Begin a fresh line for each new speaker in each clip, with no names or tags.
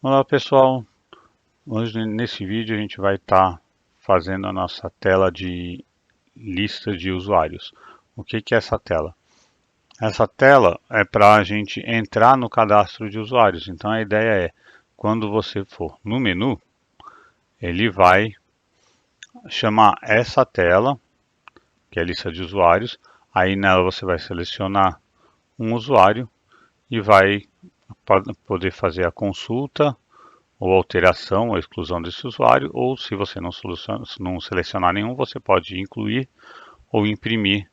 Olá pessoal, hoje nesse vídeo a gente vai estar fazendo a nossa tela de lista de usuários. O que é essa tela? Essa tela é para a gente entrar no cadastro de usuários. Então a ideia é, quando você for no menu, ele vai chamar essa tela, que é a lista de usuários. Aí nela você vai selecionar um usuário e vai poder fazer a consulta ou alteração ou exclusão desse usuário, ou se você não selecionar nenhum, você pode incluir ou imprimir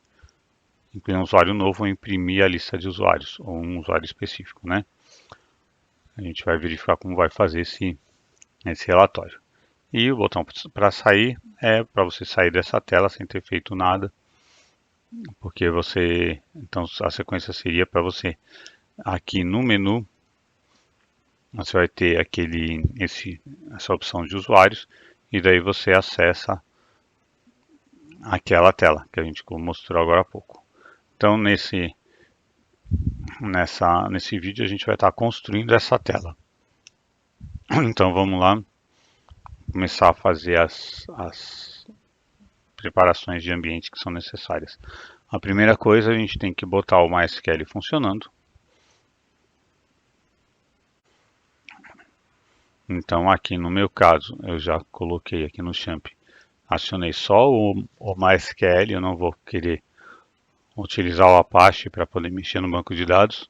um usuário novo ou imprimir a lista de usuários, ou um usuário específico, né? A gente vai verificar como vai fazer esse relatório. E o botão para sair é para você sair dessa tela sem ter feito nada, porque então a sequência seria para você aqui no menu, você vai ter essa opção de usuários e daí você acessa aquela tela que a gente mostrou agora há pouco. Então, nesse vídeo, a gente vai estar construindo essa tela. Então, vamos lá começar a fazer as preparações de ambiente que são necessárias. A primeira coisa, a gente tem que botar o MySQL funcionando. Então, aqui no meu caso, eu já coloquei aqui no Champ, acionei só o MySQL, eu não vou querer utilizar o Apache para poder mexer no banco de dados.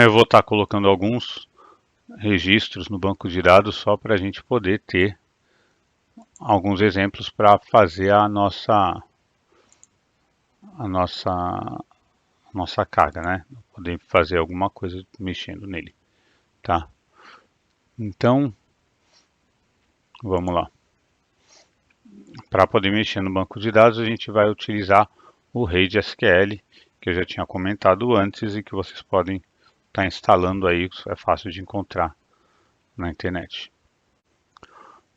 Eu vou estar colocando alguns registros no banco de dados só para a gente poder ter alguns exemplos para fazer a nossa, a nossa carga, né? Poder fazer alguma coisa mexendo nele, tá? Então, vamos lá. Para poder mexer no banco de dados, a gente vai utilizar o RaidSQL, que eu já tinha comentado antes e que vocês podem estar instalando aí, é fácil de encontrar na internet.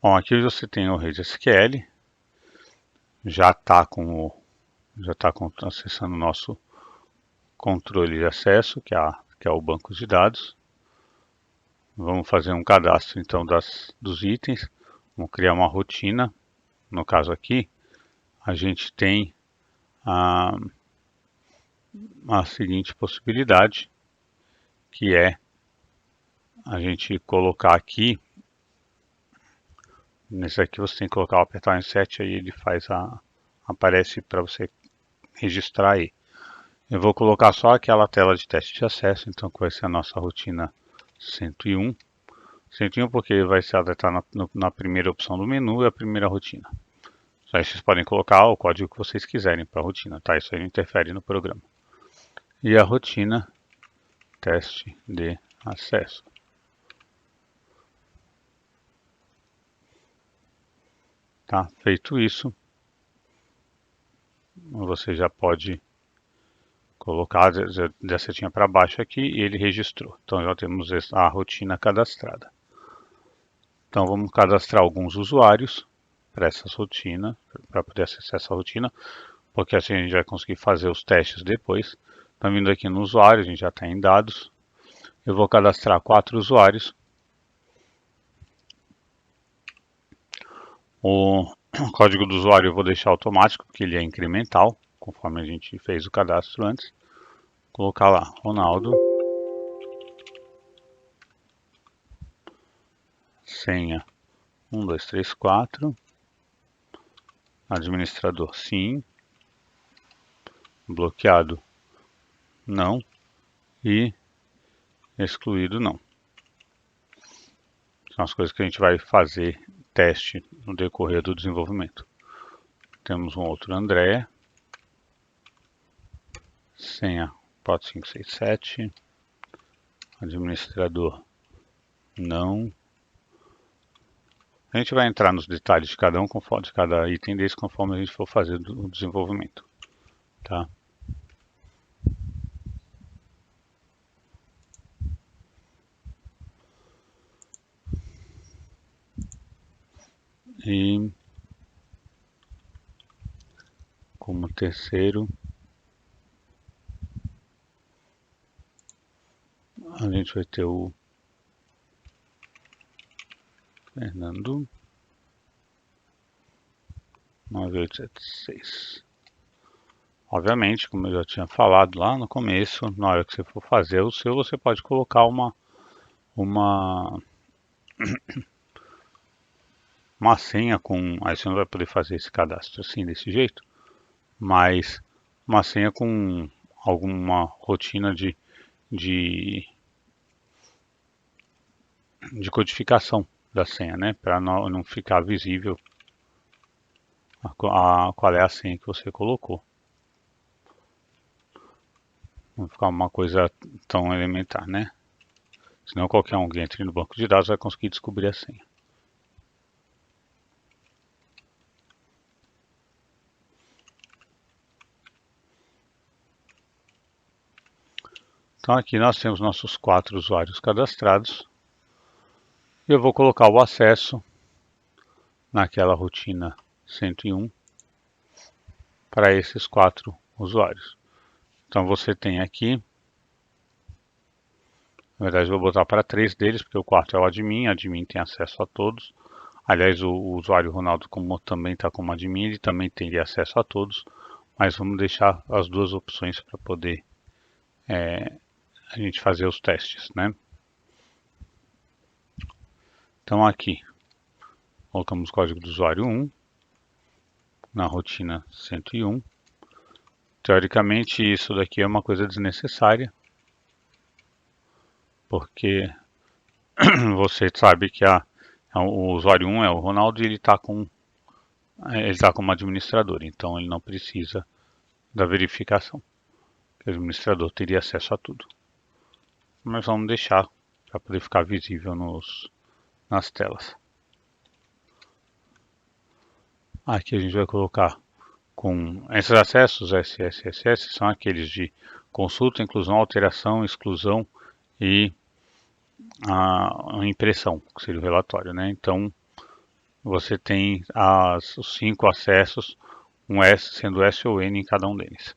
Bom, aqui você tem o RaidSQL, já está acessando o nosso controle de acesso, que é o banco de dados. Vamos fazer um cadastro então dos itens. Vamos criar uma rotina. No caso aqui, a gente tem a, a seguinte possibilidade, que é a gente colocar aqui, nesse aqui você tem que colocar, apertar em 7, aí ele aparece para você registrar aí. Eu vou colocar só aquela tela de teste de acesso, então que vai ser a nossa rotina 101. 101 porque vai se adaptar na primeira opção do menu e a primeira rotina. Aí vocês podem colocar o código que vocês quiserem para a rotina, tá? Isso aí não interfere no programa. E a rotina, teste de acesso. Tá? Feito isso, você já pode colocar a setinha para baixo aqui e ele registrou. Então já temos a rotina cadastrada. Então vamos cadastrar alguns usuários para essa rotina, para poder acessar essa rotina, porque assim a gente vai conseguir fazer os testes depois. Então vindo aqui no usuário, a gente já está em dados. Eu vou cadastrar 4 usuários. O código do usuário eu vou deixar automático, porque ele é incremental, conforme a gente fez o cadastro antes. Colocar lá, Ronaldo, senha 1234, administrador sim, bloqueado não e excluído não. São as coisas que a gente vai fazer teste no decorrer do desenvolvimento. Temos um outro André, senha 4567, administrador não. A gente vai entrar nos detalhes de cada de cada item desse conforme a gente for fazer o desenvolvimento, tá? E como terceiro, a gente vai ter o Fernando 9876. Obviamente, como eu já tinha falado lá no começo, na hora que você for fazer o seu, você pode colocar uma senha com. Aí você não vai poder fazer esse cadastro assim, desse jeito, mas uma senha com alguma rotina de, de codificação da senha, né? Para não ficar visível qual é a senha que você colocou. Não ficar uma coisa tão elementar, né? Senão qualquer um que entre no banco de dados vai conseguir descobrir a senha. Então aqui nós temos nossos 4 usuários cadastrados. E eu vou colocar o acesso naquela rotina 101 para esses 4 usuários. Então você tem aqui, na verdade eu vou botar para 3 deles, porque o quarto é o admin tem acesso a todos. Aliás, o usuário Ronaldo, como também está como admin, ele também teria acesso a todos, mas vamos deixar as duas opções para poder a gente fazer os testes, né? Então aqui, colocamos o código do usuário 1 na rotina 101. Teoricamente isso daqui é uma coisa desnecessária, porque você sabe que o usuário 1 é o Ronaldo e ele está como administrador, então ele não precisa da verificação. O administrador teria acesso a tudo. Mas vamos deixar para poder ficar visível nas telas. Aqui a gente vai colocar com esses acessos SSSS, são aqueles de consulta, inclusão, alteração, exclusão e a impressão, que seria o relatório, né? Então você tem os 5 acessos, um S sendo S ou N em cada um deles.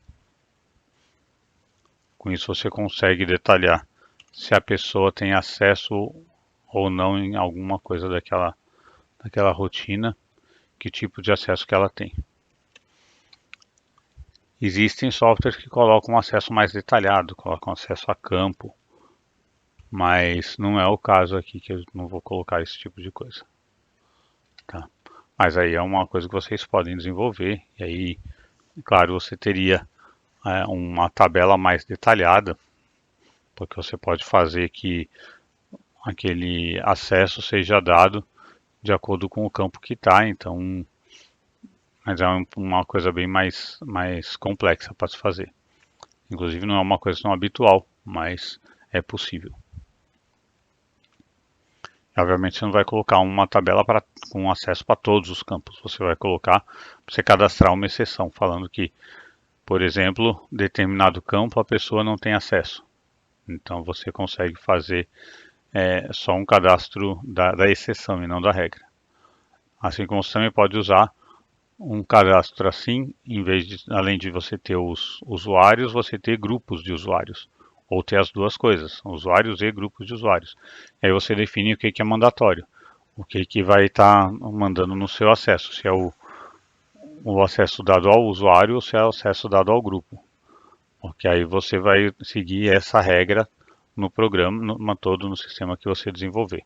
Com isso você consegue detalhar se a pessoa tem acesso ou não em alguma coisa daquela rotina, que tipo de acesso que ela tem. Existem softwares que colocam acesso mais detalhado, colocam acesso a campo, mas não é o caso aqui, que eu não vou colocar esse tipo de coisa. Tá? Mas aí é uma coisa que vocês podem desenvolver, e aí, claro, você teria uma tabela mais detalhada, porque você pode fazer que aquele acesso seja dado de acordo com o campo que está, então, mas é uma coisa bem mais complexa para se fazer. Inclusive não é uma coisa tão habitual, mas é possível. Obviamente você não vai colocar uma tabela com acesso para todos os campos, você vai colocar para você cadastrar uma exceção, falando que, por exemplo, determinado campo a pessoa não tem acesso. Então você consegue fazer só um cadastro da exceção e não da regra. Assim como você também pode usar um cadastro assim, além de você ter os usuários, você ter grupos de usuários. Ou ter as duas coisas, usuários e grupos de usuários. Aí você define o que é mandatório, o que vai estar mandando no seu acesso, se é o acesso dado ao usuário ou se é o acesso dado ao grupo. Porque aí você vai seguir essa regra no programa todo, no sistema que você desenvolver.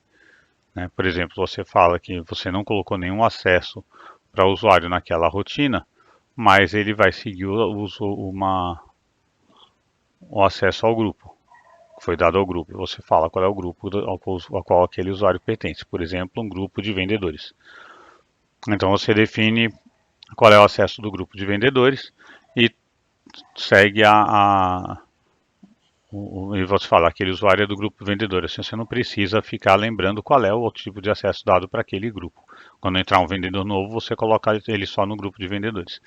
Né? Por exemplo, você fala que você não colocou nenhum acesso para o usuário naquela rotina, mas ele vai seguir o acesso ao grupo, que foi dado ao grupo. Você fala qual é o grupo ao qual aquele usuário pertence. Por exemplo, um grupo de vendedores. Então você define qual é o acesso do grupo de vendedores e segue e você fala, aquele usuário é do grupo vendedor, assim você não precisa ficar lembrando qual é o outro tipo de acesso dado para aquele grupo. Quando entrar um vendedor novo, você coloca ele só no grupo de vendedores.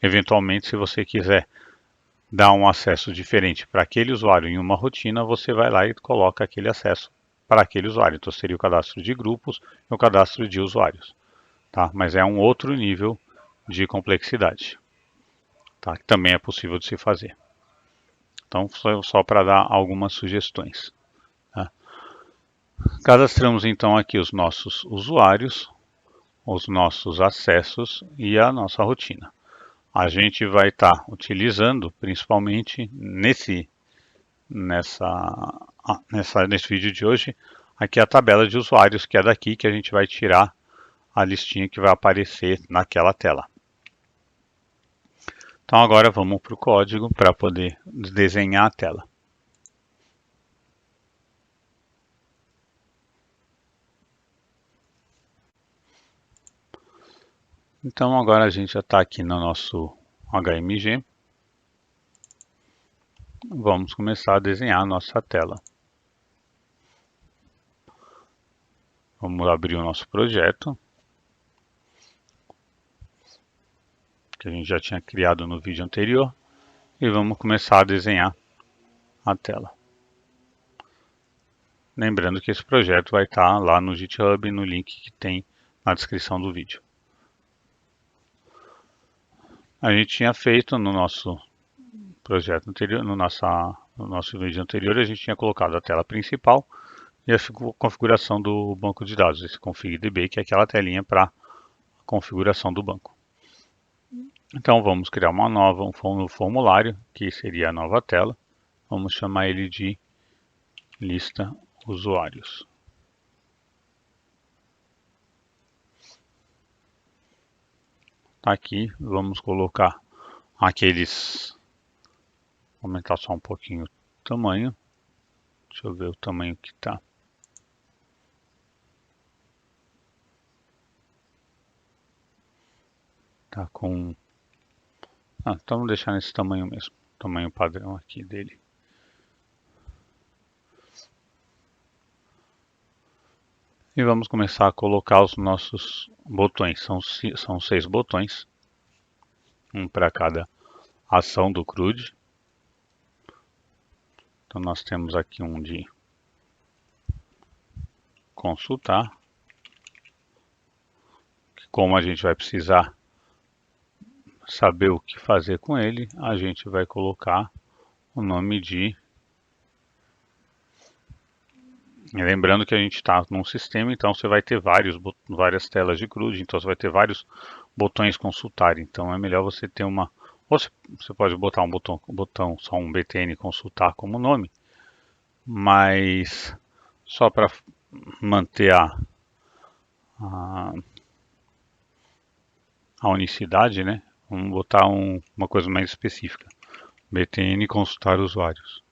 Eventualmente, se você quiser dar um acesso diferente para aquele usuário em uma rotina, você vai lá e coloca aquele acesso para aquele usuário. Então seria o cadastro de grupos e o cadastro de usuários. Tá? Mas é um outro nível de complexidade, tá? Que também é possível de se fazer. Então, só para dar algumas sugestões. Tá? Cadastramos então aqui os nossos usuários, os nossos acessos e a nossa rotina. A gente vai estar utilizando principalmente nesse vídeo de hoje aqui a tabela de usuários, que é daqui que a gente vai tirar a listinha que vai aparecer naquela tela. Então agora vamos para o código para poder desenhar a tela. Então agora a gente já está aqui no nosso HMG. Vamos começar a desenhar a nossa tela. Vamos abrir o nosso projeto, que a gente já tinha criado no vídeo anterior, e vamos começar a desenhar a tela. Lembrando que esse projeto vai estar lá no GitHub, no link que tem na descrição do vídeo. A gente tinha feito no nosso projeto anterior, no nosso vídeo anterior, a gente tinha colocado a tela principal e a configuração do banco de dados, esse config.db, que é aquela telinha para configuração do banco. Então vamos criar um novo formulário, que seria a nova tela. Vamos chamar ele de lista usuários. Aqui vamos colocar aqueles, vou aumentar só um pouquinho o tamanho. Deixa eu ver o tamanho que está. Tá com... então vamos deixar nesse tamanho mesmo. Tamanho padrão aqui dele. E vamos começar a colocar os nossos botões. São 6 botões. Um para cada ação do CRUD. Então nós temos aqui um de consultar. Como a gente vai precisar saber o que fazer com ele, a gente vai colocar o nome de... Lembrando que a gente está num sistema, então você vai ter várias telas de CRUD, então você vai ter vários botões consultar. Então é melhor você ter uma... Ou você pode botar um botão só um btn consultar como nome, mas só para manter a unicidade, né? Vamos botar uma coisa mais específica. btn consultar usuários.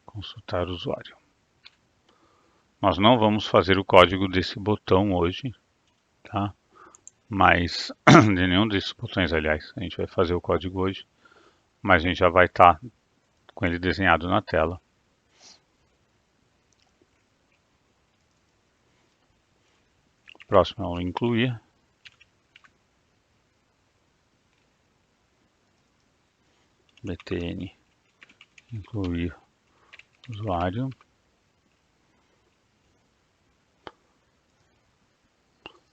Consultar usuário. Nós não vamos fazer o código desse botão hoje, tá? Mas de nenhum desses botões, aliás, a gente vai fazer o código hoje, mas a gente já vai estar com ele desenhado na tela. Próximo é o incluir. btn incluir usuário.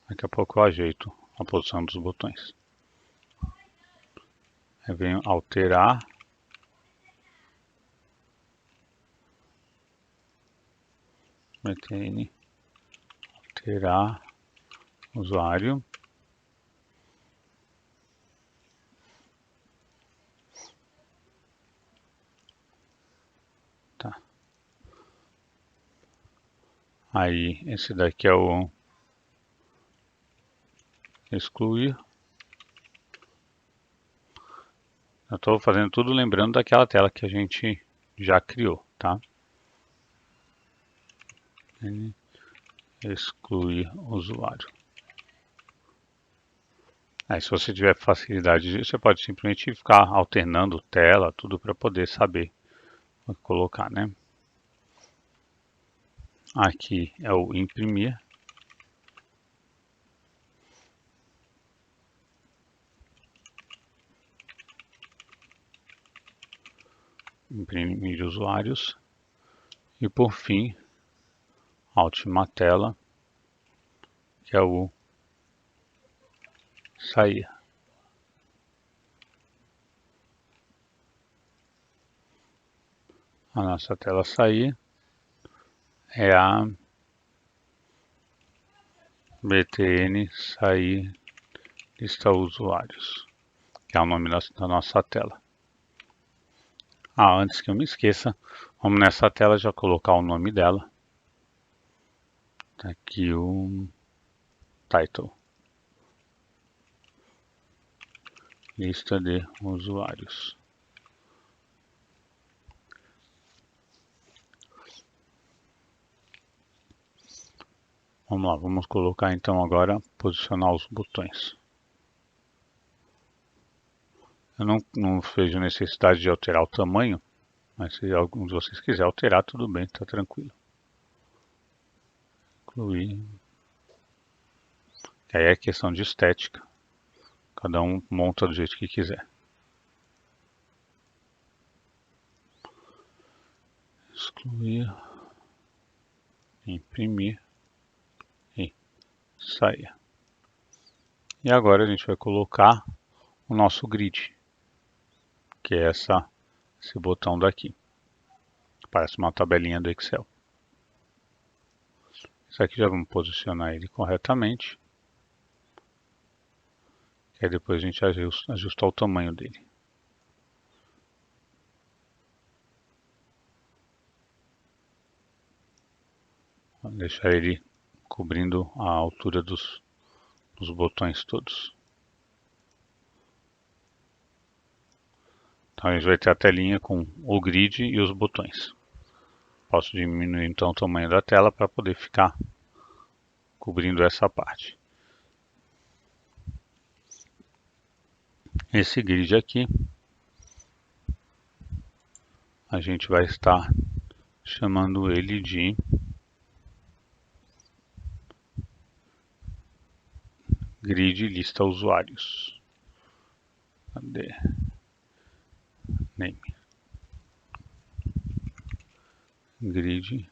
Daqui a pouco eu ajeito a posição dos botões. Aí venho alterar. btn alterar usuário. Tá. Aí esse daqui é o excluir. Eu estou fazendo tudo lembrando daquela tela que a gente já criou, tá? Excluir usuário. Aí, se você tiver facilidade disso, você pode simplesmente ficar alternando tela, tudo para poder saber o que colocar, né? Aqui é o imprimir. Imprimir usuários. E por fim, a última tela, que é o sair. a nossa tela sair é a btn sair lista usuários, que é o nome da nossa tela. Antes que eu me esqueça, vamos nessa tela já colocar o nome dela. Tá aqui o title. Lista de usuários. Vamos lá, vamos colocar então agora, posicionar os botões. Eu não vejo necessidade de alterar o tamanho, mas se algum de vocês quiser alterar, tudo bem, está tranquilo. Incluir. Que aí é questão de estética. Cada um monta do jeito que quiser. Excluir. Imprimir. E sair. E agora a gente vai colocar o nosso grid, que é esse botão daqui. Parece uma tabelinha do Excel. Isso aqui já vamos posicionar ele corretamente. E aí depois a gente ajusta o tamanho dele. Vou deixar ele cobrindo a altura dos botões todos. Então a gente vai ter a telinha com o grid e os botões. Posso diminuir então o tamanho da tela para poder ficar cobrindo essa parte. Esse grid aqui, a gente vai estar chamando ele de grid lista usuários. Cadê? Name. Grid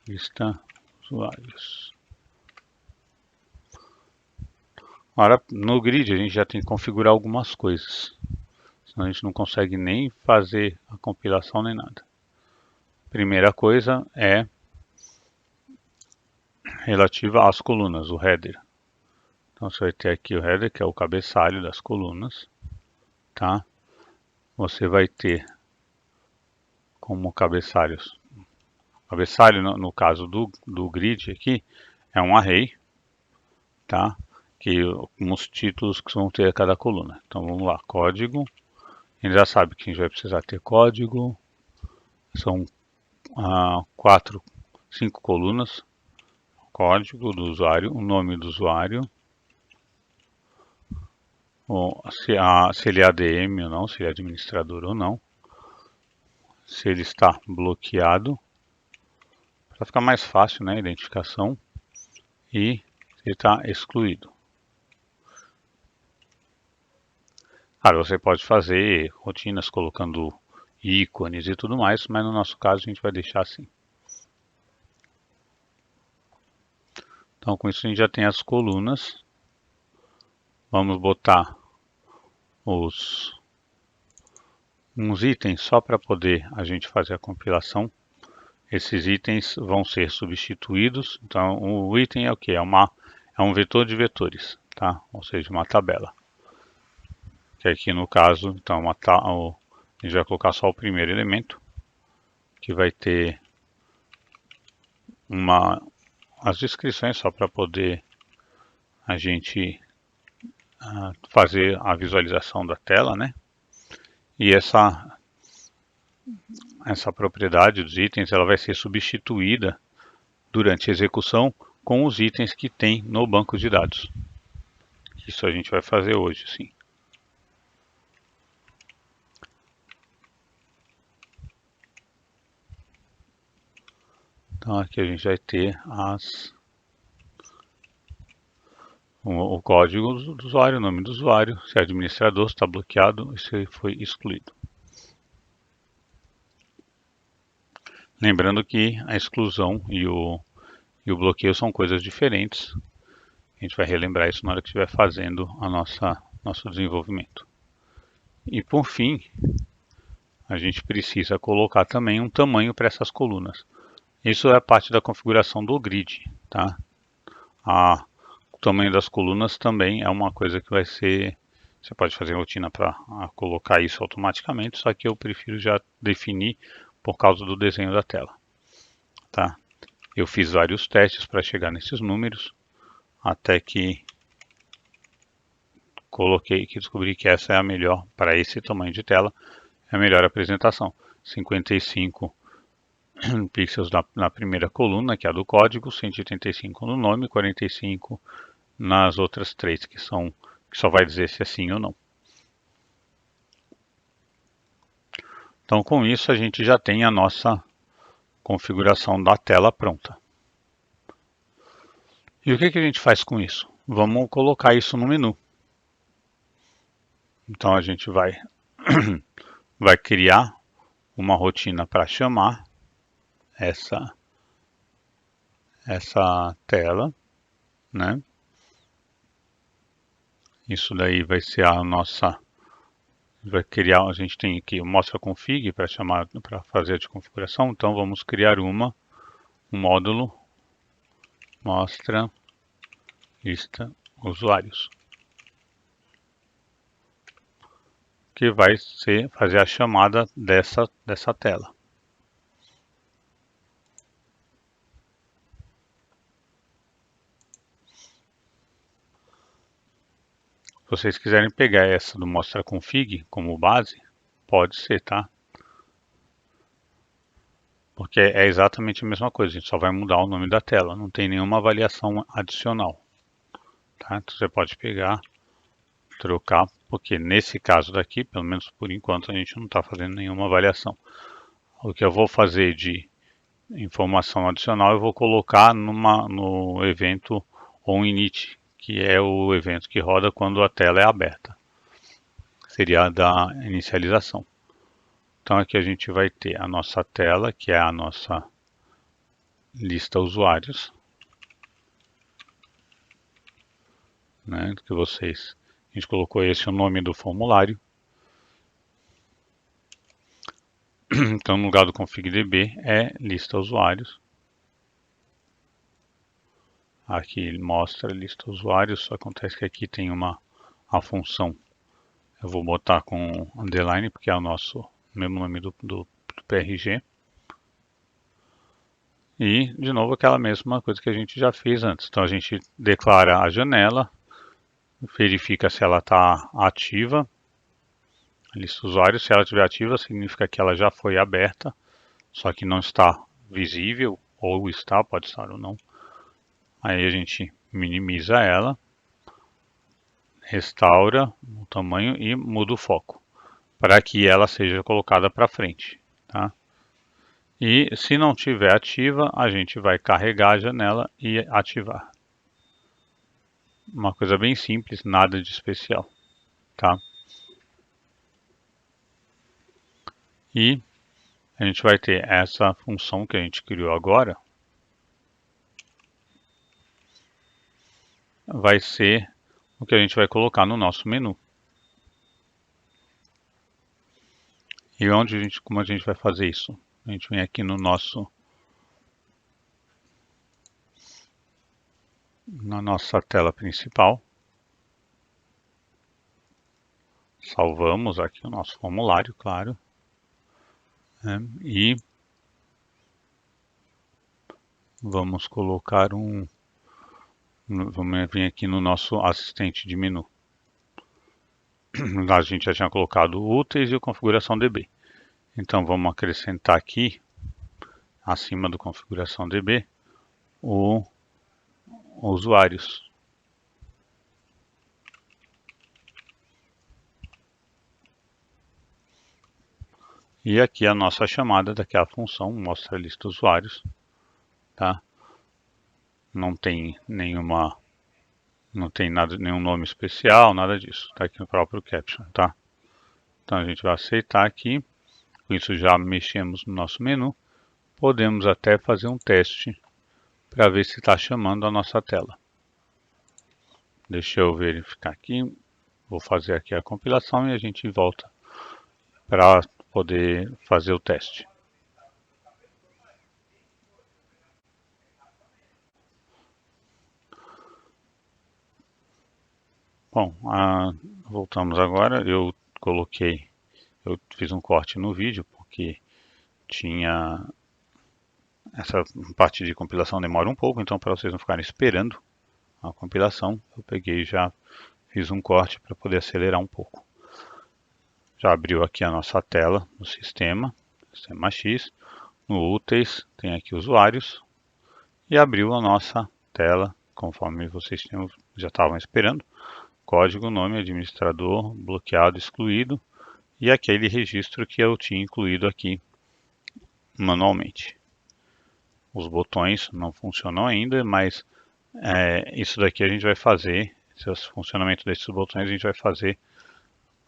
lista usuários. Agora, no grid a gente já tem que configurar algumas coisas. Senão a gente não consegue nem fazer a compilação nem nada. Primeira coisa é relativa às colunas, o header. Então você vai ter aqui o header, que é o cabeçalho das colunas, tá? Você vai ter como cabeçalhos, cabeçalho no caso do grid aqui, é um array, tá? Com os títulos que vão ter a cada coluna. Então vamos lá, código. A gente já sabe que a gente vai precisar ter código. São 5 colunas. Código do usuário, o nome do usuário, se ele é ADM ou não, se ele é administrador ou não, se ele está bloqueado, para ficar mais fácil, né, a identificação, e se ele está excluído. Claro, você pode fazer rotinas colocando ícones e tudo mais, mas no nosso caso a gente vai deixar assim. Então com isso a gente já tem as colunas. Vamos botar uns itens só para poder a gente fazer a compilação. Esses itens vão ser substituídos. Então o item é o que? É um vetor de vetores, tá? Ou seja, uma tabela. Que aqui no caso, então a gente vai colocar só o primeiro elemento, que vai ter as descrições só para poder a gente fazer a visualização da tela, né? E essa propriedade dos itens ela vai ser substituída durante a execução com os itens que tem no banco de dados. Isso a gente vai fazer hoje, sim. Então aqui a gente vai ter o código do usuário, o nome do usuário, se é administrador, se está bloqueado e se foi excluído. Lembrando que a exclusão e o bloqueio são coisas diferentes. A gente vai relembrar isso na hora que estiver fazendo nosso desenvolvimento. E por fim, a gente precisa colocar também um tamanho para essas colunas. Isso é parte da configuração do grid, tá? O tamanho das colunas também é uma coisa que vai ser... Você pode fazer rotina para colocar isso automaticamente, só que eu prefiro já definir por causa do desenho da tela, tá? Eu fiz vários testes para chegar nesses números, até que descobri que essa é a melhor para esse tamanho de tela, é a melhor apresentação. 55 pixels na primeira coluna, que é a do código, 185 no nome, 45 nas outras três, que só vai dizer se é sim ou não. Então, com isso, a gente já tem a nossa configuração da tela pronta. E o que a gente faz com isso? Vamos colocar isso no menu. Então, a gente vai criar uma rotina para chamar essa tela, né? Isso daí vai ser a nossa... Vai criar, a gente tem aqui o mostra config para chamar, para fazer a configuração. Então vamos criar um módulo mostra lista usuários, que vai fazer a chamada dessa tela. Se vocês quiserem pegar essa do mostra config como base, pode ser, tá? Porque é exatamente a mesma coisa, a gente só vai mudar o nome da tela, não tem nenhuma avaliação adicional. Tá? Então você pode pegar, trocar, porque nesse caso daqui, pelo menos por enquanto, a gente não está fazendo nenhuma avaliação. O que eu vou fazer de informação adicional, eu vou colocar no evento onInit, que é o evento que roda quando a tela é aberta. Seria a da inicialização. Então aqui a gente vai ter a nossa tela, que é a nossa lista usuários, né, que a gente colocou esse o nome do formulário. Então no lugar do config.db é lista usuários. Aqui ele mostra a lista usuários, só acontece que aqui tem a função. Eu vou botar com underline, porque é o nosso mesmo nome do PRG. E, de novo, aquela mesma coisa que a gente já fez antes. Então a gente declara a janela, verifica se ela está ativa, a lista usuário. Se ela estiver ativa, significa que ela já foi aberta, só que não está visível, ou está, pode estar ou não. Aí a gente minimiza ela, restaura o tamanho e muda o foco, para que ela seja colocada para frente, tá? E se não tiver ativa, a gente vai carregar a janela e ativar. Uma coisa bem simples, nada de especial, tá? E a gente vai ter essa função que a gente criou agora, vai ser o que a gente vai colocar no nosso menu. E como a gente vai fazer isso? A gente vem aqui na nossa tela principal, salvamos aqui o nosso formulário, claro, né? E vamos colocar vamos vir aqui no nosso assistente de menu. A gente já tinha colocado úteis e o configuração DB. Então vamos acrescentar aqui, acima do configuração DB, o usuários. E aqui a nossa chamada daquela função, mostra a lista usuários, tá? Não tem nenhum nome especial, nada disso. Tá aqui no próprio caption, tá? Então a gente vai aceitar aqui. Com isso já mexemos no nosso menu. Podemos até fazer um teste para ver se está chamando a nossa tela. Deixa eu verificar aqui. Vou fazer aqui a compilação e a gente volta para poder fazer o teste. Bom, voltamos agora. Eu fiz um corte no vídeo porque tinha essa parte de compilação demora um pouco, então para vocês não ficarem esperando a compilação, eu peguei e já fiz um corte para poder acelerar um pouco. Já abriu aqui a nossa tela no sistema X. No úteis tem aqui usuários e abriu a nossa tela, conforme vocês já estavam esperando. Código, nome, administrador, bloqueado, excluído e aquele registro que eu tinha incluído aqui manualmente. Os botões não funcionam ainda, mas isso daqui a gente vai fazer, esse funcionamento desses botões a gente vai fazer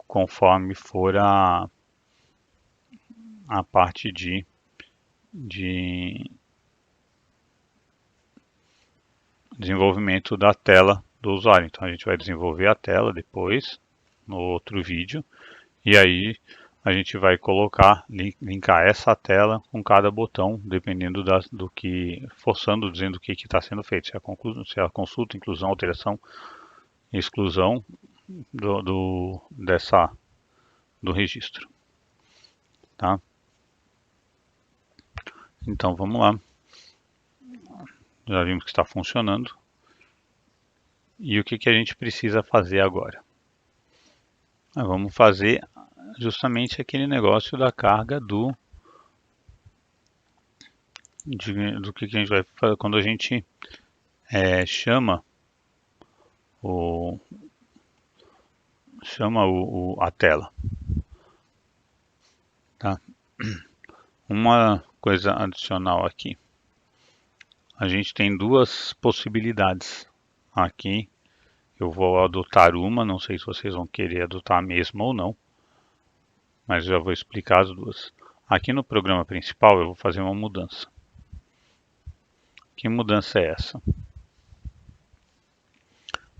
conforme for a parte de desenvolvimento da tela do usuário. Então a gente vai desenvolver a tela depois, no outro vídeo, e aí a gente vai linkar essa tela com cada botão, dependendo do que, forçando, dizendo o que está sendo feito, se é a consulta, inclusão, alteração, exclusão do registro. Tá? Então vamos lá. Já vimos que está funcionando. E o que a gente precisa fazer agora? Vamos fazer justamente aquele negócio da carga do que a gente vai fazer quando a gente chama a tela. Tá? Uma coisa adicional aqui. A gente tem duas possibilidades aqui. Eu vou adotar uma, não sei se vocês vão querer adotar a mesma ou não, mas já vou explicar as duas. Aqui no programa principal eu vou fazer uma mudança. Que mudança é essa?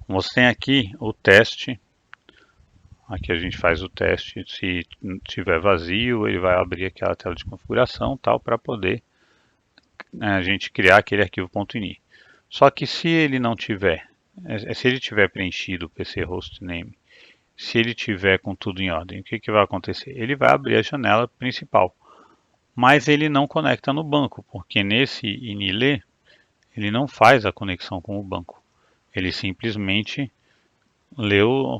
Você tem aqui o teste. Aqui a gente faz o teste. Se tiver vazio, ele vai abrir aquela tela de configuração tal para poder a gente criar aquele arquivo .ini. Só que se ele não tiver, se ele tiver preenchido o PC hostname, se ele tiver com tudo em ordem, o que vai acontecer? Ele vai abrir a janela principal, mas ele não conecta no banco, porque nesse inile ele não faz a conexão com o banco. Ele simplesmente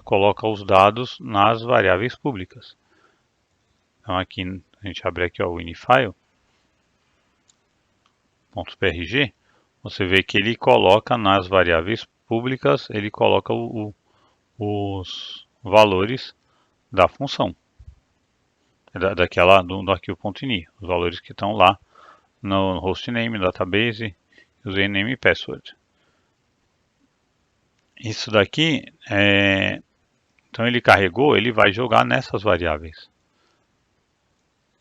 coloca os dados nas variáveis públicas. Então aqui a gente abre aqui o inifile.prg, você vê que ele coloca nas variáveis públicas, ele coloca os valores da função, do arquivo.ini, os valores que estão lá no hostname, database, username e password. Isso daqui, então ele carregou, ele vai jogar nessas variáveis.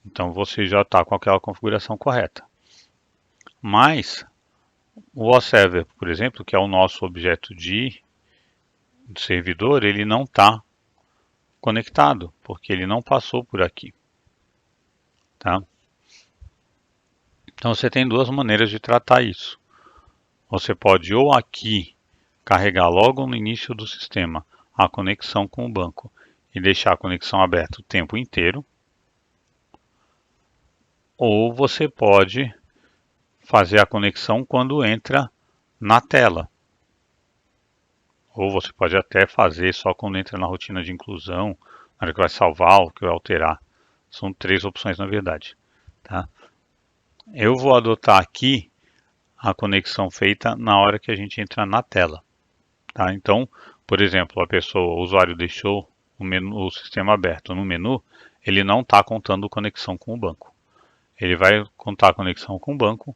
Então você já está com aquela configuração correta. Mas o OServer, por exemplo, que é o nosso objeto de servidor, ele não está conectado, porque ele não passou por aqui. Tá? Então você tem duas maneiras de tratar isso. Você pode ou aqui carregar logo no início do sistema a conexão com o banco e deixar a conexão aberta o tempo inteiro, ou você pode fazer a conexão quando entra na tela. Ou você pode até fazer só quando entra na rotina de inclusão, na hora que vai salvar ou que vai alterar. São três opções na verdade. Tá? Eu vou adotar aqui a conexão feita na hora que a gente entra na tela. Tá? Então, por exemplo, o usuário deixou o sistema aberto no menu, ele não está contando conexão com o banco. Ele vai contar a conexão com o banco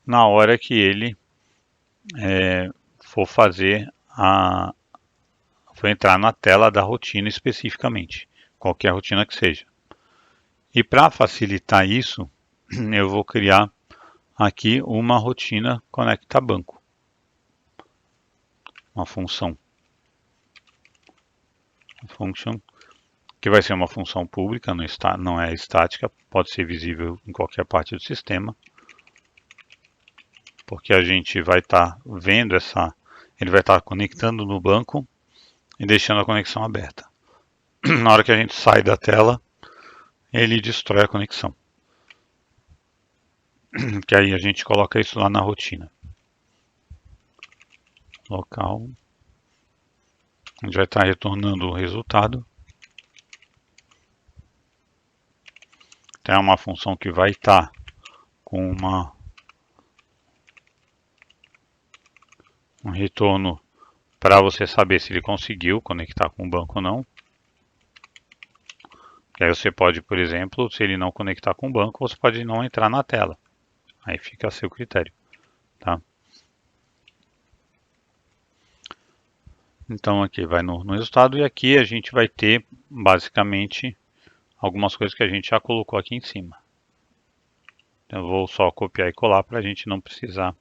na hora que ele for entrar na tela da rotina especificamente, qualquer rotina que seja. E para facilitar isso, eu vou criar aqui uma rotina conecta banco, uma função, function que vai ser uma função pública, não é estática, pode ser visível em qualquer parte do sistema, porque a gente vai estar vendo ele vai estar conectando no banco e deixando a conexão aberta. Na hora que a gente sai da tela, ele destrói a conexão. Que aí a gente coloca isso lá na rotina. Local. A gente vai estar retornando o resultado. Tem uma função que vai estar com um retorno para você saber se ele conseguiu conectar com o banco ou não. E aí você pode, por exemplo, se ele não conectar com o banco, você pode não entrar na tela. Aí fica a seu critério, tá? Então aqui vai no resultado e aqui a gente vai ter basicamente algumas coisas que a gente já colocou aqui em cima. Eu vou só copiar e colar para a gente não precisar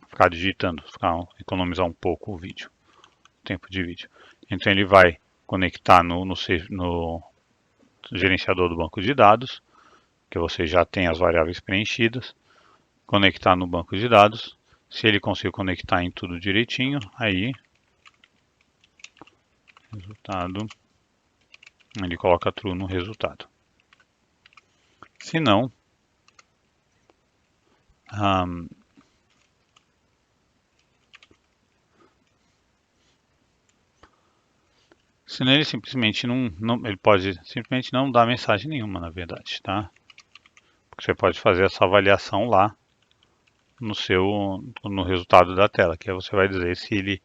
ficar digitando, economizar um pouco o vídeo, o tempo de vídeo. Então ele vai conectar no gerenciador do banco de dados, que você já tem as variáveis preenchidas, conectar no banco de dados. Se ele conseguir conectar em tudo direitinho, aí resultado, ele coloca true no resultado. Se não, senão ele simplesmente ele pode simplesmente não dar mensagem nenhuma, na verdade, tá? Porque você pode fazer essa avaliação lá no resultado da tela, que aí você vai dizer se ele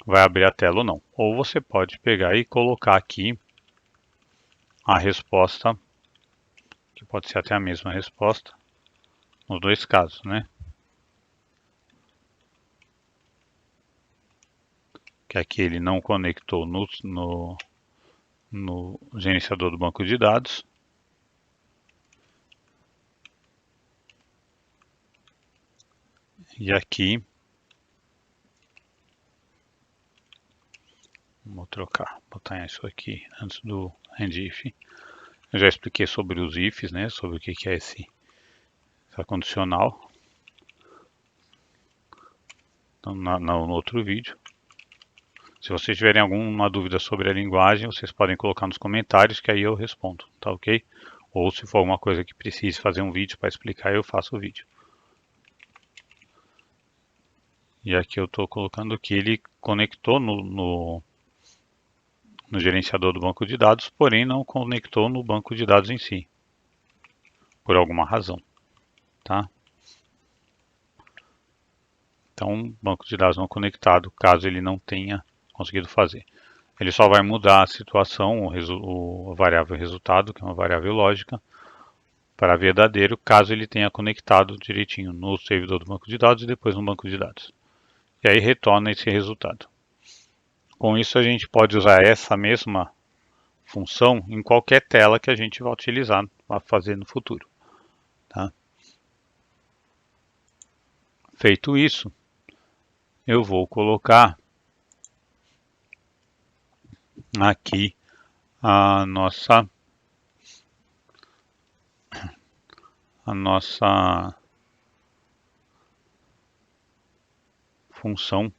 vai abrir a tela ou não. Ou você pode pegar e colocar aqui a resposta, que pode ser até a mesma resposta, nos dois casos, né? Que aqui ele não conectou no gerenciador do banco de dados. E aqui, vou botar isso aqui antes do end-if. Eu já expliquei sobre os ifs, né? Sobre o que é essa condicional no outro vídeo. Se vocês tiverem alguma dúvida sobre a linguagem, vocês podem colocar nos comentários que aí eu respondo, tá ok? Ou se for alguma coisa que precise fazer um vídeo para explicar, eu faço o vídeo. E aqui eu estou colocando que ele conectou no gerenciador do banco de dados, porém não conectou no banco de dados em si, por alguma razão, tá? Então, banco de dados não conectado, caso ele não tenha conseguido fazer. Ele só vai mudar a situação, a variável resultado, que é uma variável lógica, para verdadeiro, caso ele tenha conectado direitinho no servidor do banco de dados e depois no banco de dados. E aí retorna esse resultado. Com isso a gente pode usar essa mesma função em qualquer tela que a gente vai utilizar para fazer no futuro. Tá? Feito isso, eu vou colocar aqui a nossa função.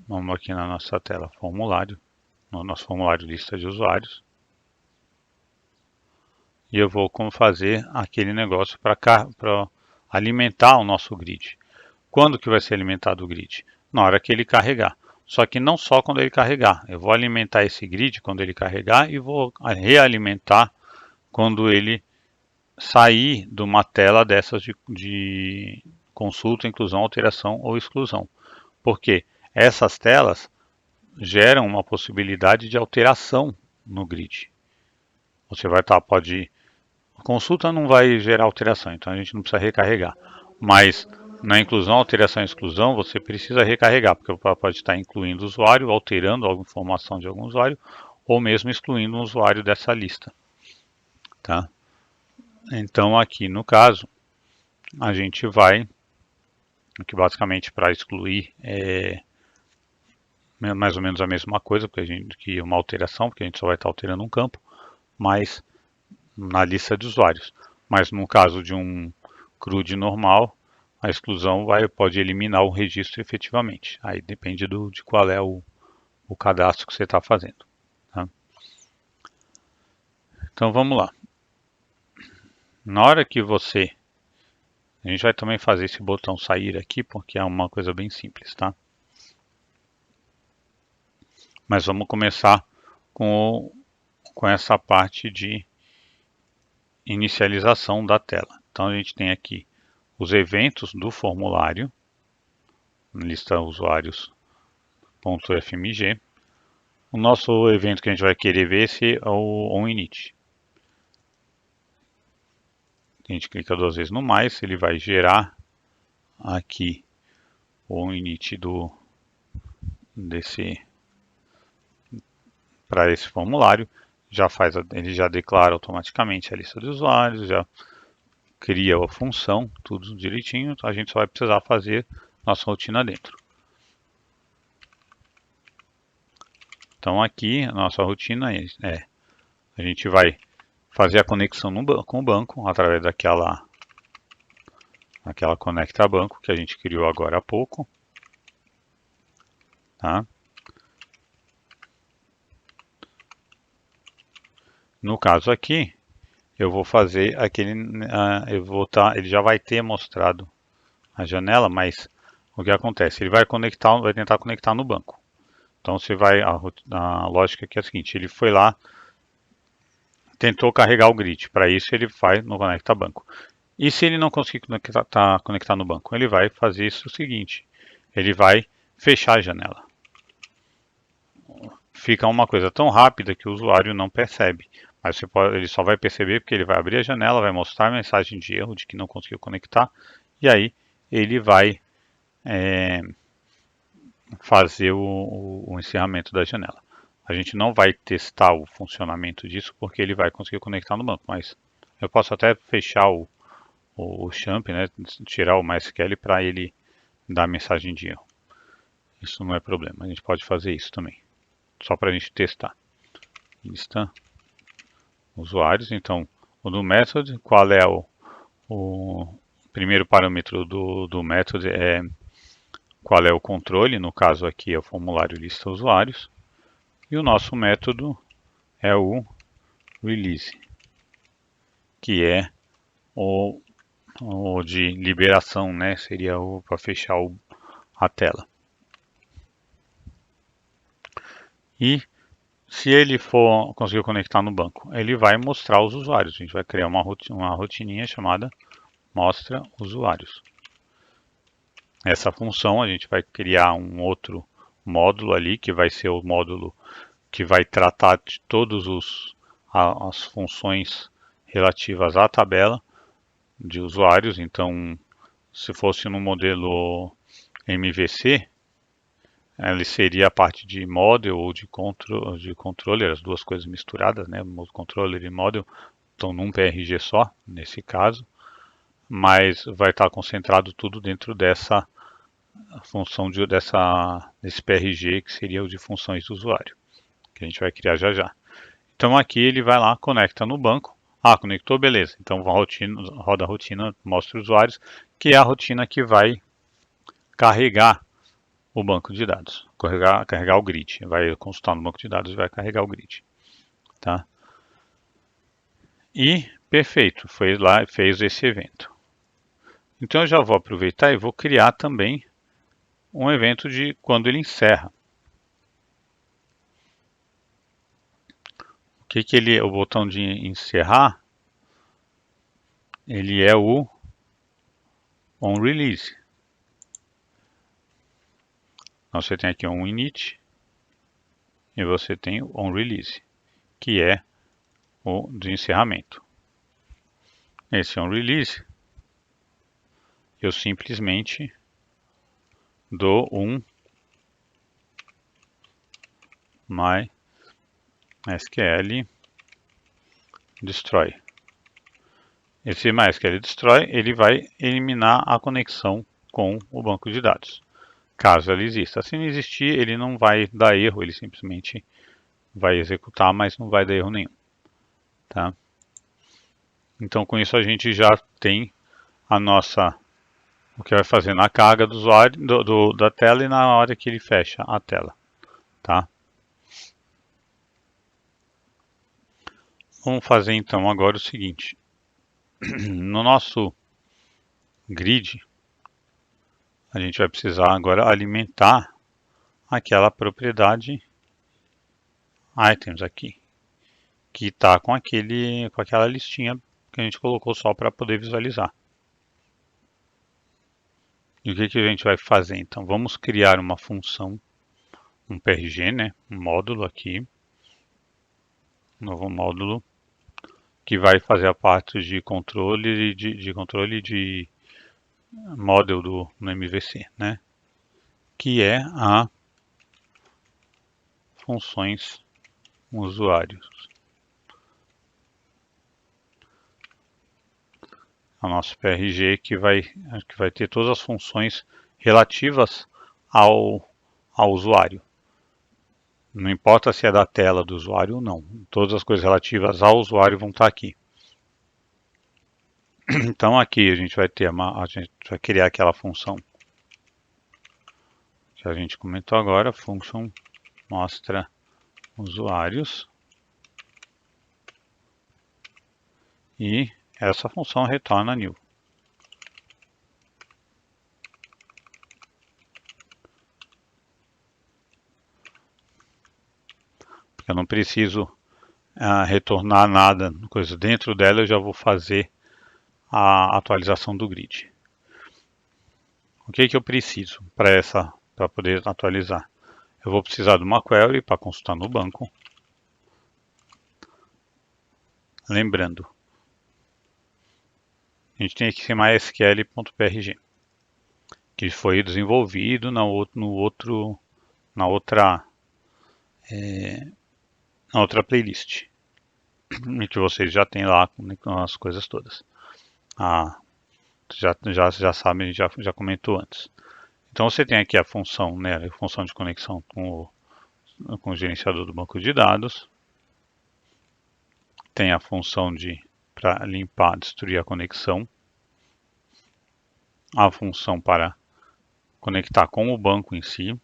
Vamos aqui na nossa tela formulário, no nosso formulário lista de usuários. E eu vou fazer aquele negócio para alimentar o nosso grid. Quando que vai ser alimentado o grid? Na hora que ele carregar. Só que não só quando ele carregar. Eu vou alimentar esse grid quando ele carregar e vou realimentar quando ele sair de uma tela dessas de consulta, inclusão, alteração ou exclusão. Porque essas telas geram uma possibilidade de alteração no grid. Você vai estar, pode... Consulta não vai gerar alteração, então a gente não precisa recarregar. Mas na inclusão, alteração e exclusão, você precisa recarregar, porque pode estar incluindo o usuário, alterando alguma informação de algum usuário, ou mesmo excluindo um usuário dessa lista. Tá? Então aqui no caso, a gente vai, aqui basicamente para excluir mais ou menos a mesma coisa, que uma alteração, porque a gente só vai estar alterando um campo, mas na lista de usuários. Mas no caso de um CRUD normal, a exclusão pode eliminar o registro efetivamente. Aí depende de qual é o cadastro que você está fazendo. Tá? Então vamos lá. Na hora que a gente vai também fazer esse botão sair aqui, porque é uma coisa bem simples, tá? Mas vamos começar com essa parte de inicialização da tela. Então a gente tem aqui os eventos do formulário, lista usuários.fmg. O nosso evento que a gente vai querer ver é o onInit. A gente clica duas vezes no mais, ele vai gerar aqui o onInit para esse formulário. Ele já declara automaticamente a lista de usuários, já cria a função, tudo direitinho. A gente só vai precisar fazer nossa rotina dentro. Então aqui a nossa rotina a gente vai fazer a conexão com o banco através daquela conecta banco que a gente criou agora há pouco. Tá? No caso aqui, eu vou fazer ele já vai ter mostrado a janela, mas o que acontece? Ele vai tentar conectar no banco. Então a lógica aqui é a seguinte: ele foi lá, tentou carregar o grid. Para isso ele faz no conecta banco. E se ele não conseguir conectar no banco, ele vai fazer isso o seguinte: ele vai fechar a janela. Fica uma coisa tão rápida que o usuário não percebe. Mas ele só vai perceber porque ele vai abrir a janela, vai mostrar a mensagem de erro de que não conseguiu conectar, e aí ele vai fazer o encerramento da janela. A gente não vai testar o funcionamento disso porque ele vai conseguir conectar no banco, mas eu posso até fechar o champ, né, tirar o MySQL para ele dar a mensagem de erro. Isso não é problema, a gente pode fazer isso também, só para a gente testar. Lista usuários, então o do method, qual é o primeiro parâmetro do method é qual é o controle, no caso aqui é o formulário lista usuários, e o nosso método é o release, que é o de liberação, né? Seria o para fechar a tela. E se ele conseguir conectar no banco, ele vai mostrar os usuários. A gente vai criar uma rotininha chamada mostra usuários. Essa função a gente vai criar um outro módulo ali, que vai ser o módulo que vai tratar de todas as funções relativas à tabela de usuários. Então, se fosse no modelo MVC, ele seria a parte de model ou de controller, as duas coisas misturadas, né? Controller e model estão num PRG só, nesse caso, mas vai estar concentrado tudo dentro dessa função desse PRG, que seria o de funções do usuário, que a gente vai criar já já. Então aqui ele vai lá, conecta no banco. Ah, conectou, beleza. Então roda a rotina, mostra os usuários, que é a rotina que vai carregar o banco de dados, carregar o grid. Vai consultar no banco de dados e vai carregar o grid. Tá? E perfeito, foi lá e fez esse evento. Então eu já vou aproveitar e vou criar também um evento de quando ele encerra. O botão de encerrar, ele é o onRelease. Então você tem aqui um init e você tem o onRelease, que é o de encerramento. Esse onRelease, eu simplesmente dou um MySQL destroy. Esse MySQL destroy, ele vai eliminar a conexão com o banco de dados. caso ela exista. Se não existir, ele não vai dar erro, ele simplesmente vai executar, mas não vai dar erro nenhum. Tá? Então com isso a gente já tem a nossa, o que vai fazer na carga do usuário, da tela e na hora que ele fecha a tela. Tá? Vamos fazer então agora o seguinte. No nosso grid, a gente vai precisar agora alimentar aquela propriedade items aqui, que está com aquela listinha que a gente colocou só para poder visualizar. E o que a gente vai fazer então? Vamos criar uma função, um PRG, né? Um módulo aqui, um novo módulo que vai fazer a parte de controle de model no MVC, né? Que é a funções usuários. O nosso PRG que vai ter todas as funções relativas ao usuário. Não importa se é da tela do usuário ou não. Todas as coisas relativas ao usuário vão estar aqui. Então aqui a gente vai ter a gente vai criar aquela função que a gente comentou agora, function mostra usuários. E essa função retorna new. Eu não preciso retornar nada, coisa dentro dela, eu já vou fazer a atualização do grid. O que eu preciso para poder atualizar? Eu vou precisar de uma query para consultar no banco. Lembrando, a gente tem aqui mysql.prg, que foi desenvolvido na outra playlist, e que vocês já têm lá com as coisas todas. Já sabem, já comentou antes. Então você tem aqui a função, né, a função de conexão com o gerenciador do banco de dados. Tem a função para limpar, destruir a conexão. A função para conectar com o banco em si.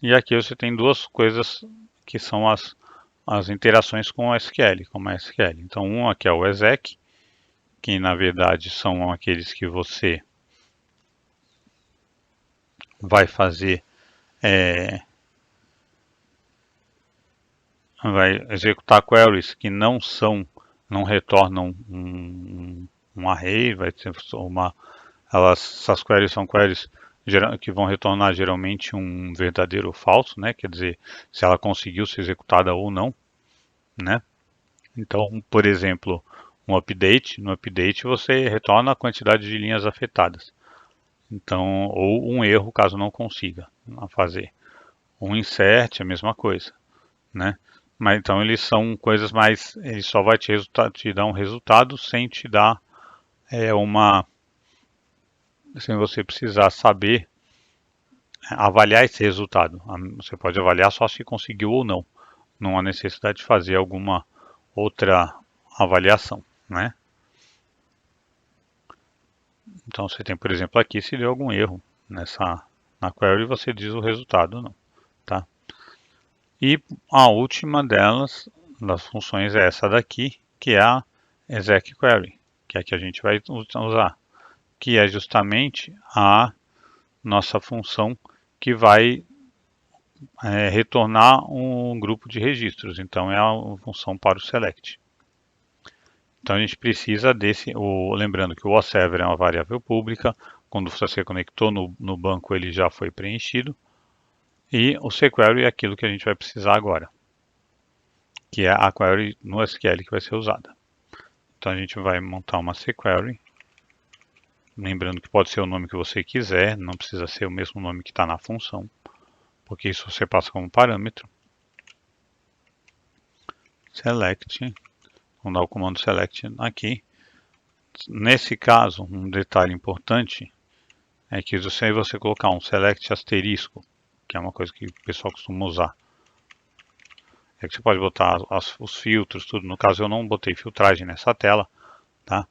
E aqui você tem duas coisas que são as interações com o SQL, com o MySQL. Então um aqui é o exec, que na verdade são aqueles que você vai fazer, vai executar queries que não retornam um array, vai ser essas queries são queries que vão retornar geralmente um verdadeiro ou falso, né? Quer dizer, se ela conseguiu ser executada ou não, né? Então, por exemplo, no update você retorna a quantidade de linhas afetadas. Então, ou um erro caso não consiga fazer. Um insert, a mesma coisa, né? Mas então eles são coisas mais, ele só vai te dar um resultado sem te dar sem você precisar saber avaliar esse resultado. Você pode avaliar só se conseguiu ou não. Não há necessidade de fazer alguma outra avaliação, né? Então você tem, por exemplo, aqui se deu algum erro na query, você diz o resultado não, tá? E a última das funções é essa daqui, que é a exec query, que é a que a gente vai usar, que é justamente a nossa função que vai retornar um grupo de registros. Então é a função para o select. Então a gente precisa lembrando que o OServer é uma variável pública, quando você conectou no banco ele já foi preenchido, e o sequery é aquilo que a gente vai precisar agora, que é a query no SQL que vai ser usada. Então a gente vai montar uma sequery, lembrando que pode ser o nome que você quiser, não precisa ser o mesmo nome que está na função, porque isso você passa como parâmetro. Select, vamos dar o comando select aqui. Nesse caso, um detalhe importante é que se você colocar um select asterisco, que é uma coisa que o pessoal costuma usar, é que você pode botar os filtros, tudo. No caso eu não botei filtragem nessa tela, tá?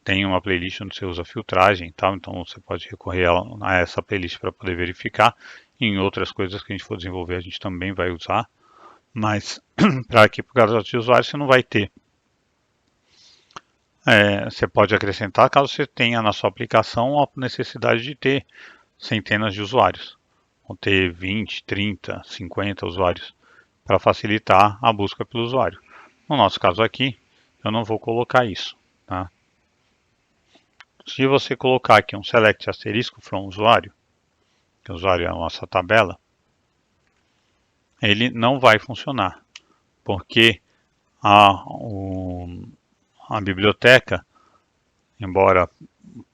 Tem uma playlist onde você usa filtragem e tal, então você pode recorrer a essa playlist para poder verificar. E em outras coisas que a gente for desenvolver a gente também vai usar, mas para aqui por causa de usuário você não vai ter. Você pode acrescentar caso você tenha na sua aplicação a necessidade de ter centenas de usuários, ou ter 20, 30, 50 usuários, para facilitar a busca pelo usuário. No nosso caso aqui, eu não vou colocar isso. Tá? Se você colocar aqui um select asterisco from usuário, que o usuário é a nossa tabela, ele não vai funcionar, porque a biblioteca, embora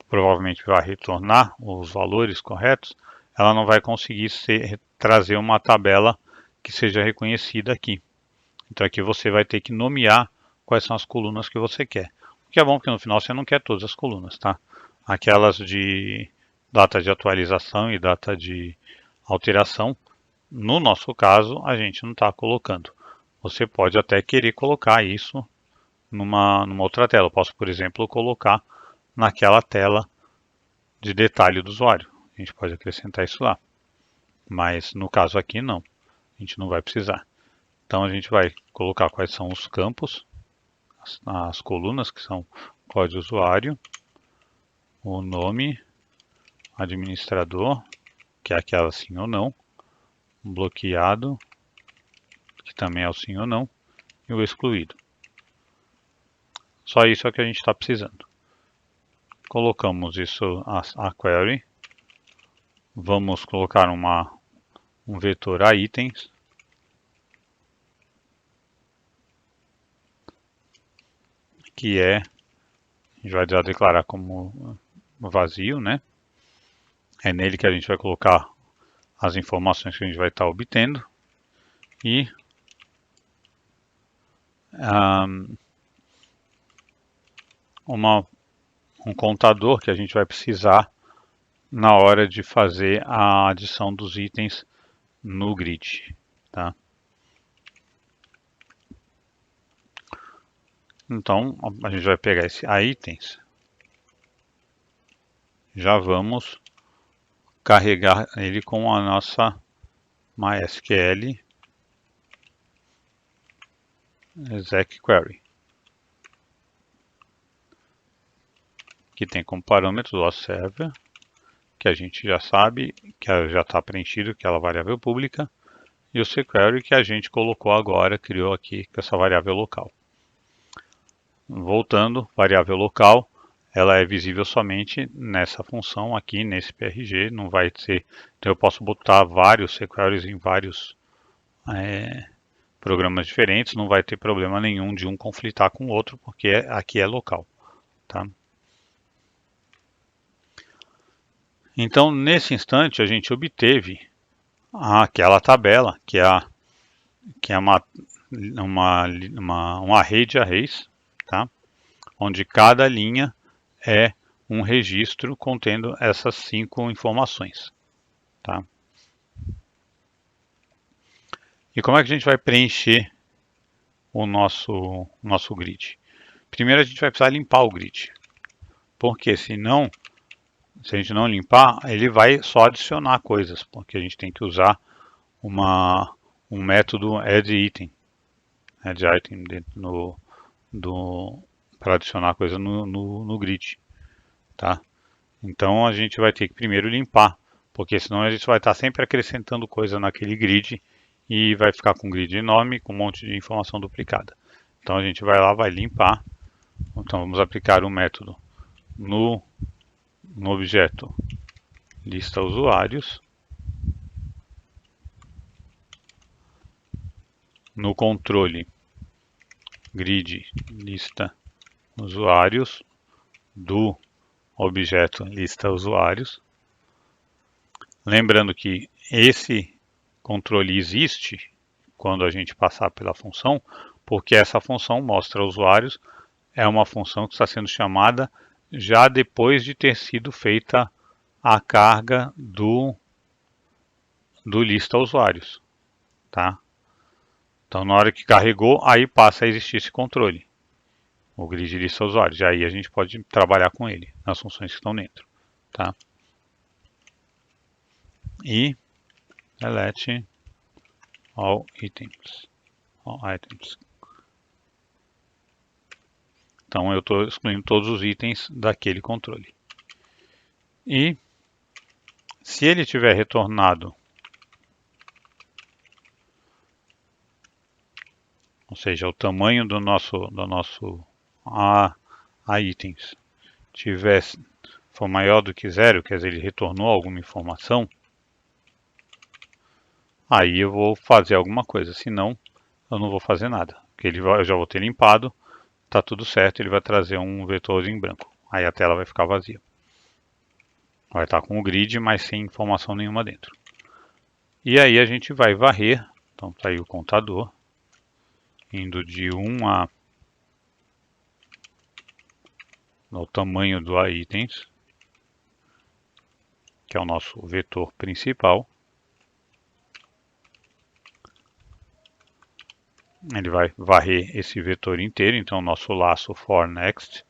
provavelmente vá retornar os valores corretos, ela não vai conseguir trazer uma tabela que seja reconhecida aqui. Então aqui você vai ter que nomear quais são as colunas que você quer. O que é bom porque no final você não quer todas as colunas, tá? Aquelas de data de atualização e data de alteração, no nosso caso, a gente não está colocando. Você pode até querer colocar isso numa outra tela. Eu posso, por exemplo, colocar naquela tela de detalhe do usuário. A gente pode acrescentar isso lá. Mas no caso aqui não. A gente não vai precisar. Então a gente vai colocar quais são os campos, as colunas que são código usuário, o nome, administrador, que é aquela sim ou não, bloqueado, que também é o sim ou não, e o excluído. Só isso é o que a gente está precisando. Colocamos isso a query, vamos colocar um vetor a itens, que a gente vai já declarar como vazio, né? É nele que a gente vai colocar as informações que a gente vai estar obtendo e um contador que a gente vai precisar na hora de fazer a adição dos itens no grid, tá? Então a gente vai pegar esse a itens, já vamos carregar ele com a nossa MySQL exec query, que tem como parâmetro o server, que a gente já sabe que já está preenchido, que é a variável pública, e o cQuery que a gente colocou agora, criou aqui com essa variável local. Voltando, variável local, ela é visível somente nessa função aqui, nesse PRG, não vai ser, então eu posso botar vários cQueries em vários programas diferentes, não vai ter problema nenhum de um conflitar com o outro, porque aqui é local. Tá? Então, nesse instante, a gente obteve aquela tabela, que é um array de arrays, tá? Onde cada linha é um registro contendo essas 5 informações. Tá? E como é que a gente vai preencher o nosso grid? Primeiro a gente vai precisar limpar o grid, porque senão, se a gente não limpar, ele vai só adicionar coisas, porque a gente tem que usar um método addItem para adicionar coisa no grid. Tá? Então a gente vai ter que primeiro limpar, porque senão a gente vai estar sempre acrescentando coisa naquele grid e vai ficar com um grid enorme com um monte de informação duplicada. Então a gente vai lá, vai limpar. Então vamos aplicar o método no objeto lista usuários, no controle grid lista usuários do objeto lista usuários. Lembrando que esse controle existe quando a gente passar pela função, porque essa função mostra usuários, é uma função que está sendo chamada já depois de ter sido feita a carga do lista usuários, tá? Então, na hora que carregou, aí passa a existir esse controle, o grid lista usuários. E aí a gente pode trabalhar com ele, nas funções que estão dentro, tá? E delete all items. Então, eu estou excluindo todos os itens daquele controle. E se ele tiver retornado, ou seja, o tamanho do nosso itens for maior do que 0, quer dizer, ele retornou alguma informação, aí eu vou fazer alguma coisa, senão eu não vou fazer nada, porque eu já vou ter limpado, está tudo certo, ele vai trazer um vetor em branco, aí a tela vai ficar vazia. Vai estar com o grid, mas sem informação nenhuma dentro. E aí a gente vai varrer, então está aí o contador, indo de 1 a no tamanho do itens, que é o nosso vetor principal. Ele vai varrer esse vetor inteiro, então nosso laço for next.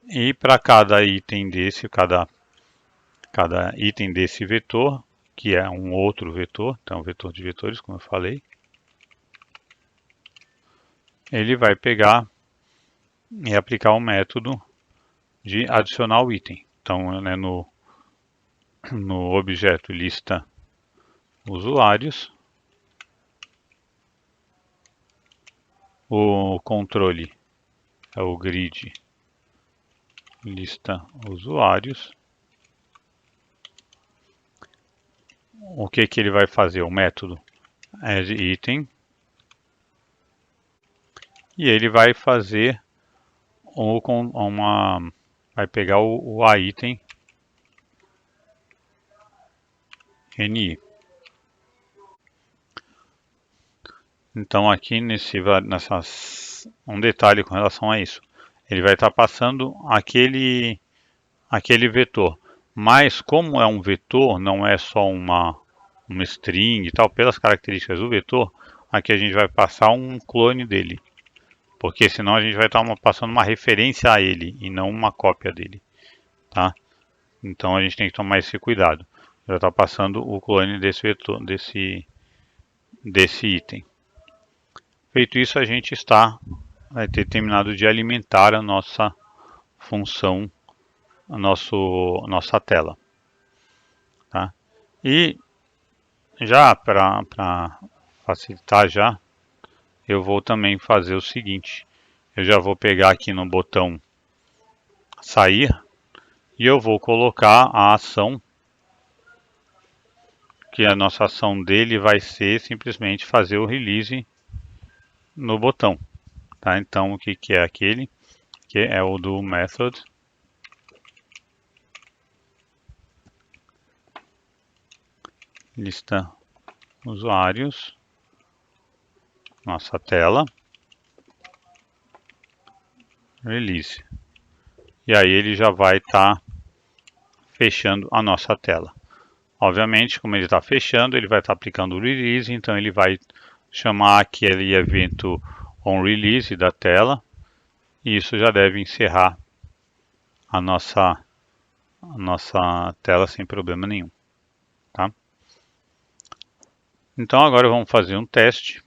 E para cada item desse, cada item desse vetor, que é um outro vetor, então vetor de vetores, como eu falei, ele vai pegar e aplicar o método de adicionar o item. Então, né, no objeto lista usuários, o controle é o grid lista usuários. O que ele vai fazer? O método add item. E ele vai fazer vai pegar o item ni. Então aqui um detalhe com relação a isso. Ele vai estar passando aquele vetor. Mas como é um vetor, não é só uma string e tal, pelas características do vetor, aqui a gente vai passar um clone dele. Porque senão a gente vai estar passando uma referência a ele e não uma cópia dele, tá? Então a gente tem que tomar esse cuidado. Já está passando o clone desse vetor, desse item. Feito isso, a gente vai ter terminado de alimentar a nossa função, nossa tela, tá? E já para facilitar eu vou também fazer o seguinte. Eu já vou pegar aqui no botão sair e eu vou colocar a ação, que a nossa ação dele vai ser simplesmente fazer o release no botão, tá? Então o que é aquele? Que é o do method lista usuários, nossa tela, release. E aí ele já vai estar fechando a nossa tela. Obviamente, como ele está fechando, ele vai estar aplicando o release, então ele vai chamar aquele evento onRelease da tela, e isso já deve encerrar a nossa tela sem problema nenhum, tá? Então agora vamos fazer um teste.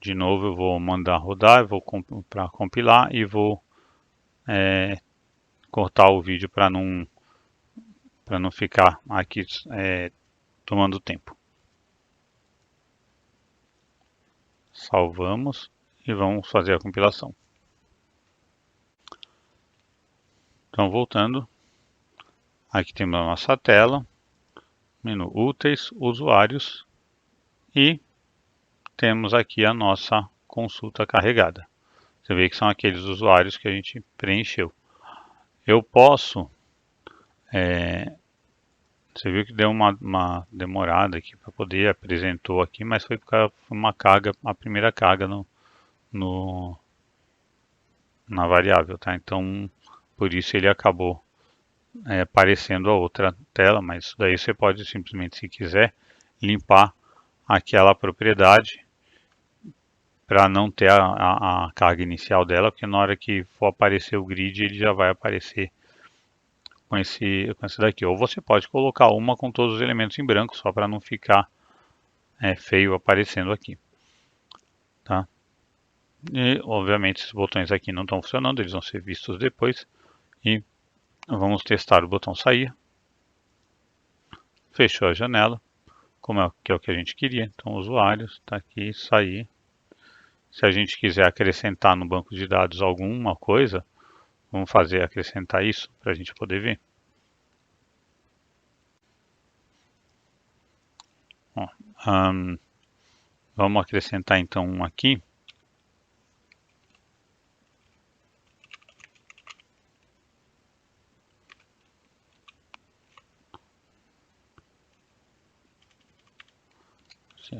De novo eu vou mandar rodar, eu vou para compilar e vou cortar o vídeo para não ficar aqui tomando tempo. Salvamos e vamos fazer a compilação. Então voltando, aqui temos a nossa tela, menu úteis, usuários e temos aqui a nossa consulta carregada. Você vê que são aqueles usuários que a gente preencheu. Eu posso, você viu que deu uma demorada aqui para poder apresentou aqui, mas foi porque foi uma carga, a primeira carga na variável, tá? Então por isso ele acabou aparecendo a outra tela, mas isso daí você pode simplesmente, se quiser, limpar aquela propriedade para não ter a carga inicial dela, porque na hora que for aparecer o grid, ele já vai aparecer com esse daqui. Ou você pode colocar uma com todos os elementos em branco, só para não ficar feio aparecendo aqui. Tá? E, obviamente, esses botões aqui não estão funcionando, eles vão ser vistos depois. E vamos testar o botão sair. Fechou a janela, que é o que a gente queria. Então, usuários, está aqui, sair. Se a gente quiser acrescentar no banco de dados alguma coisa, vamos acrescentar isso para a gente poder ver. Ó, vamos acrescentar então um aqui.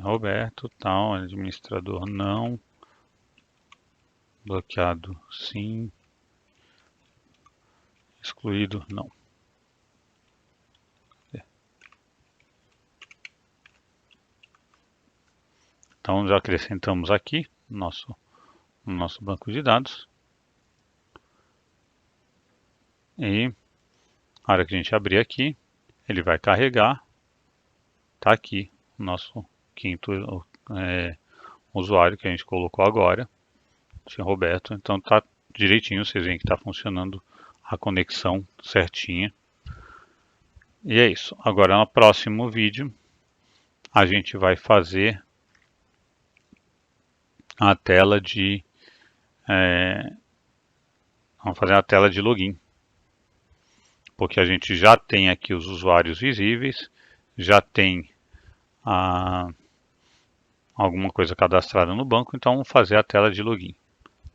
Roberto, tal, administrador não, bloqueado sim, excluído não. Então já acrescentamos aqui no nosso banco de dados. E na hora que a gente abrir aqui, ele vai carregar. Tá aqui o nosso quinto usuário que a gente colocou agora, o Roberto. Então tá direitinho, vocês veem que está funcionando a conexão certinha. E é isso. Agora no próximo vídeo a gente vai fazer a tela de vamos fazer a tela de login, porque a gente já tem aqui os usuários visíveis, já tem alguma coisa cadastrada no banco, então vamos fazer a tela de login,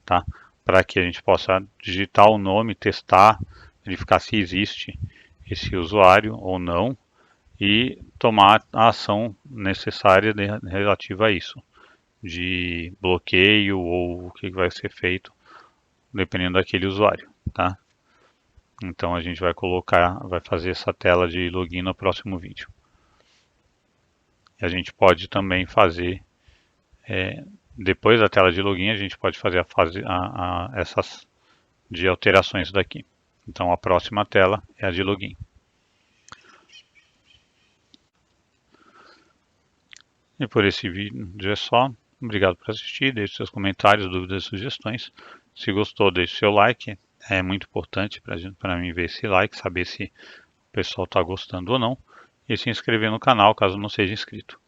tá? Para que a gente possa digitar o nome, testar, verificar se existe esse usuário ou não e tomar a ação necessária relativa a isso, de bloqueio ou o que vai ser feito dependendo daquele usuário, tá? Então a gente vai fazer essa tela de login no próximo vídeo. E a gente pode também fazer, depois da tela de login, a gente pode fazer essas de alterações daqui. Então a próxima tela é a de login. E por esse vídeo é só. Obrigado por assistir, deixe seus comentários, dúvidas e sugestões. Se gostou, deixe seu like, é muito importante para mim ver esse like, saber se o pessoal está gostando ou não. E se inscrever no canal caso não seja inscrito.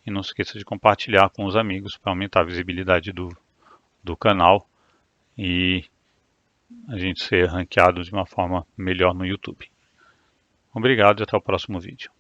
E não se esqueça de compartilhar com os amigos para aumentar a visibilidade do canal e a gente ser ranqueado de uma forma melhor no YouTube. Obrigado e até o próximo vídeo.